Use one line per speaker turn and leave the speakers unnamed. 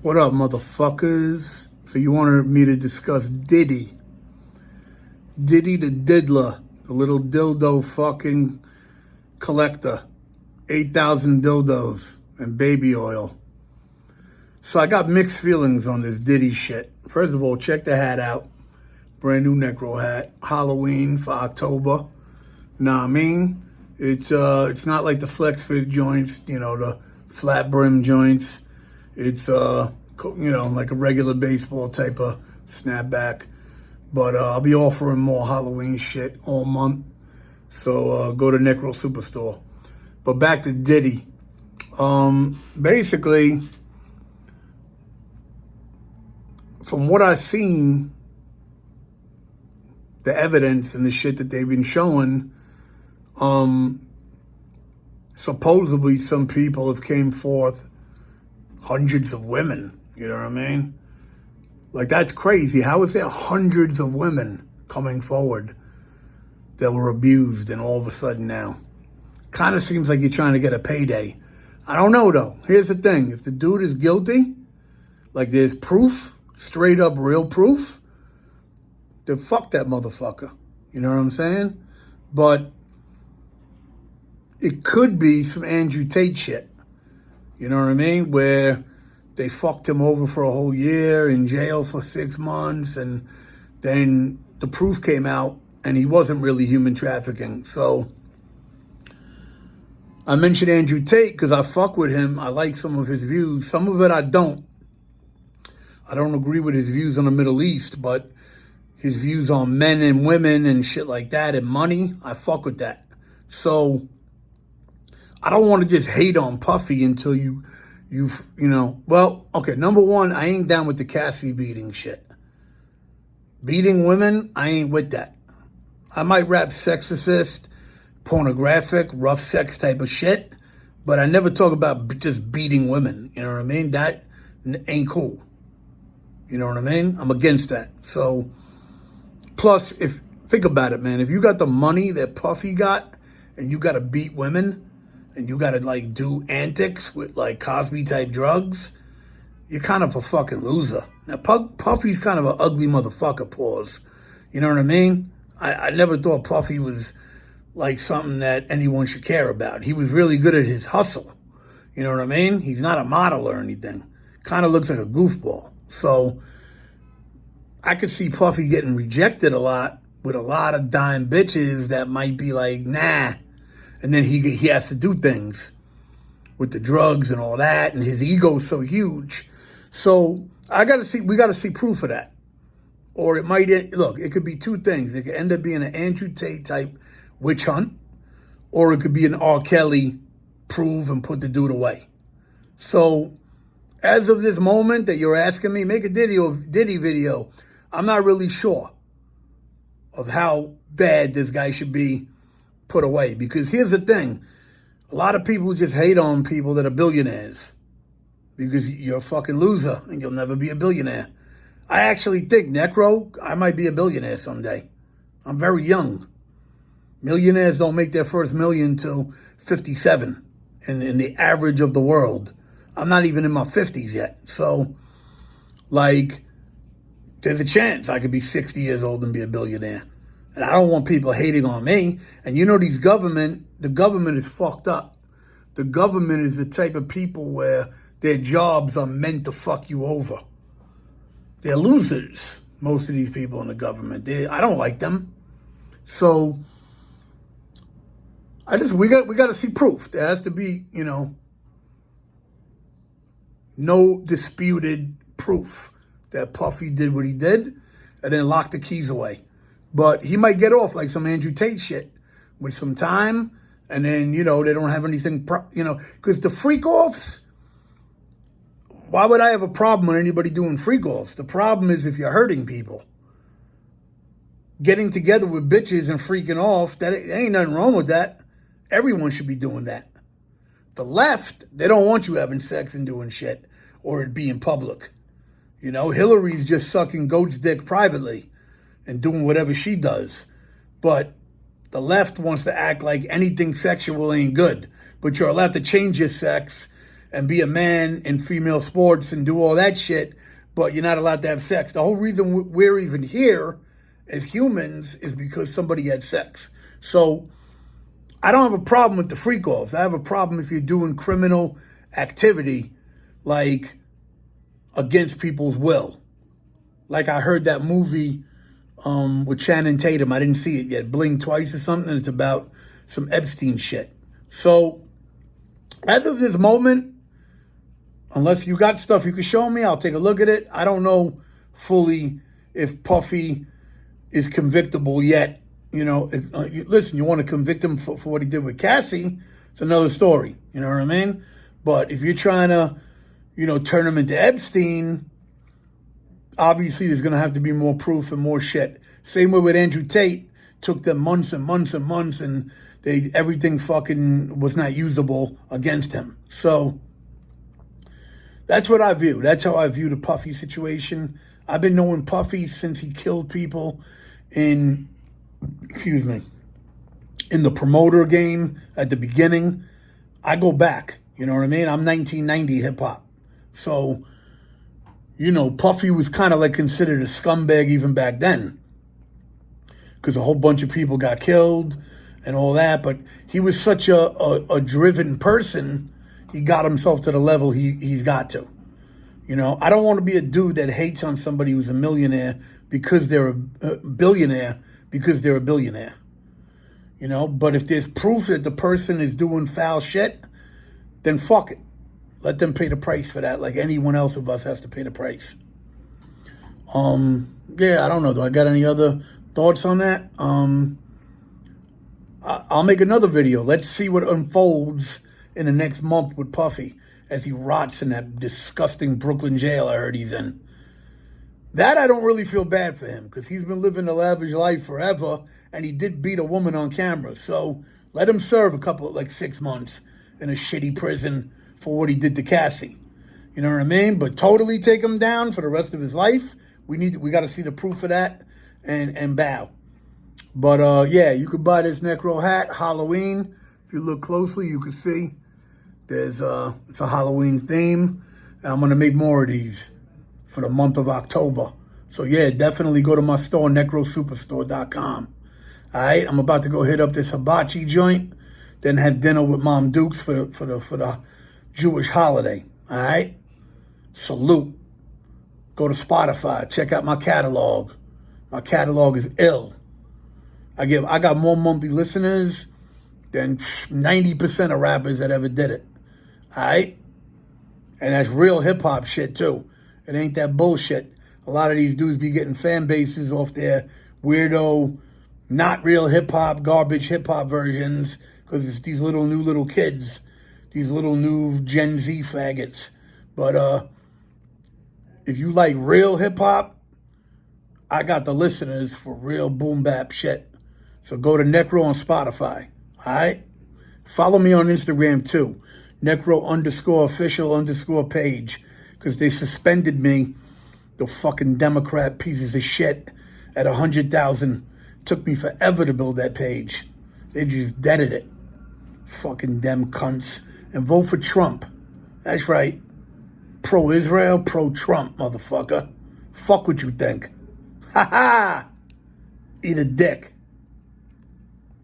What up, motherfuckers? So you wanted me to discuss Diddy. Diddy the diddler, the little dildo fucking collector. 8,000 dildos and baby oil. So I got mixed feelings on this Diddy shit. First of all, check the hat out. Brand new NECRO hat. Halloween for October. Nah, I mean, it's not like the flex fit joints, the flat brim joints. It's, like a regular baseball type of snapback. But I'll be offering more Halloween shit all month. So go to NECRO Superstore. But back to Diddy. Basically, from what I've seen, the evidence and the shit that they've been showing, supposedly some people have came forth, hundreds of women, you know what I mean? Like, that's crazy. How is there hundreds of women coming forward that were abused and all of a sudden now? Kind of seems like you're trying to get a payday. I don't know, though. Here's the thing. If the dude is guilty, like there's proof, straight up real proof, then fuck that motherfucker. You know what I'm saying? But it could be some Andrew Tate shit. You know what I mean? Where they fucked him over for a whole year, in jail for 6 months, and then the proof came out and he wasn't really human trafficking. So I mentioned Andrew Tate because I fuck with him. I like some of his views. Some of it I don't. I don't agree with his views on the Middle East, but his views on men and women and shit like that and money, I fuck with that. So I don't want to just hate on Puffy until okay, number one, I ain't down with the Cassie beating shit. Beating women, I ain't with that. I might rap sexist, pornographic, rough sex type of shit, but I never talk about just beating women. You know what I mean? That ain't cool. You know what I mean? I'm against that. So, plus, think about it, man. If you got the money that Puffy got and you got to beat women, and you gotta do antics with Cosby type drugs, you're kind of a fucking loser. Now Puffy's kind of an ugly motherfucker, pause. You know what I mean? I never thought Puffy was something that anyone should care about. He was really good at his hustle. You know what I mean? He's not a model or anything. Kind of looks like a goofball. So I could see Puffy getting rejected a lot with a lot of dime bitches that might be nah. And then he has to do things with the drugs and all that, and his ego's so huge. So we got to see proof of that. Or it might, it could be two things. It could end up being an Andrew Tate type witch hunt, or it could be an R. Kelly prove and put the dude away. So as of this moment that you're asking me, make a Diddy video, I'm not really sure of how bad this guy should be put away. Because here's the thing. A lot of people just hate on people that are billionaires because you're a fucking loser and you'll never be a billionaire. I actually think, NECRO, I might be a billionaire someday. I'm very young. Millionaires don't make their first million till 57 in the average of the world. I'm not even in my 50s yet. So, there's a chance I could be 60 years old and be a billionaire. And I don't want people hating on me. And the government is fucked up. The government is the type of people where their jobs are meant to fuck you over. They're losers, most of these people in the government. I don't like them. So we got to see proof. There has to be, no disputed proof that Puffy did what he did and then lock the keys away. But he might get off like some Andrew Tate shit with some time, and then, they don't have anything, because the freak-offs, why would I have a problem with anybody doing freak-offs? The problem is if you're hurting people. Getting together with bitches and freaking off, there ain't nothing wrong with that. Everyone should be doing that. The left, they don't want you having sex and doing shit or it being public. Hillary's just sucking goat's dick privately and doing whatever she does. But the left wants to act like anything sexual ain't good. But you're allowed to change your sex and be a man in female sports and do all that shit, but you're not allowed to have sex. The whole reason we're even here as humans is because somebody had sex. So I don't have a problem with the freak-offs. I have a problem if you're doing criminal activity, like against people's will. Like I heard that movie with Channing Tatum. I didn't see it yet. Blink Twice or something. It's about some Epstein shit. So as of this moment, unless you got stuff you can show me, I'll take a look at it. I don't know fully if Puffy is convictable yet. You know, listen, you want to convict him for what he did with Cassie, it's another story. You know what I mean? But if you're trying to, you know, turn him into Epstein, obviously there's going to have to be more proof and more shit. Same way with Andrew Tate. Took them months and months and months, and everything fucking was not usable against him. So that's what I view. That's how I view the Puffy situation. I've been knowing Puffy since he killed people in the promoter game at the beginning. I go back, you know what I mean? I'm 1990 hip-hop. So, you know, Puffy was kind of like considered a scumbag even back then, because a whole bunch of people got killed and all that. But he was such a driven person, he got himself to the level he's got to. You know, I don't want to be a dude that hates on somebody who's a millionaire because they're a billionaire, because they're a billionaire. You know, but if there's proof that the person is doing foul shit, then fuck it. Let them pay the price for that, like anyone else of us has to pay the price. Yeah, I don't know. Do I got any other thoughts on that? I'll make another video. Let's see what unfolds in the next month with Puffy as he rots in that disgusting Brooklyn jail I heard he's in. That I don't really feel bad for him, because he's been living a lavish life forever, and he did beat a woman on camera. So let him serve like 6 months in a shitty prison for what he did to Cassie. You know what I mean? But totally take him down for the rest of his life. We got to see the proof of that and bow. But yeah, you could buy this NECRO hat, Halloween. If you look closely, you can see it's a Halloween theme. And I'm going to make more of these for the month of October. So yeah, definitely go to my store, necrosuperstore.com. All right, I'm about to go hit up this hibachi joint, then have dinner with Mom Dukes for the Jewish holiday. All right, salute. Go to Spotify, check out my catalog. My catalog is ill. I got more monthly listeners than 90% of rappers that ever did it. All right, and that's real hip hop shit too. It ain't that bullshit. A lot of these dudes be getting fan bases off their weirdo, not real hip-hop, garbage hip-hop versions, because it's these new little kids, these little new Gen Z faggots. But if you like real hip-hop, I got the listeners for real boom bap shit. So go to NECRO on Spotify, all right? Follow me on Instagram too, NECRO_official_ page, because they suspended me, the fucking Democrat pieces of shit, at 100,000. Took me forever to build that page. They just deaded it. Fucking dem cunts. And vote for Trump. That's right. Pro-Israel, pro-Trump, motherfucker. Fuck what you think. Ha ha! Eat a dick.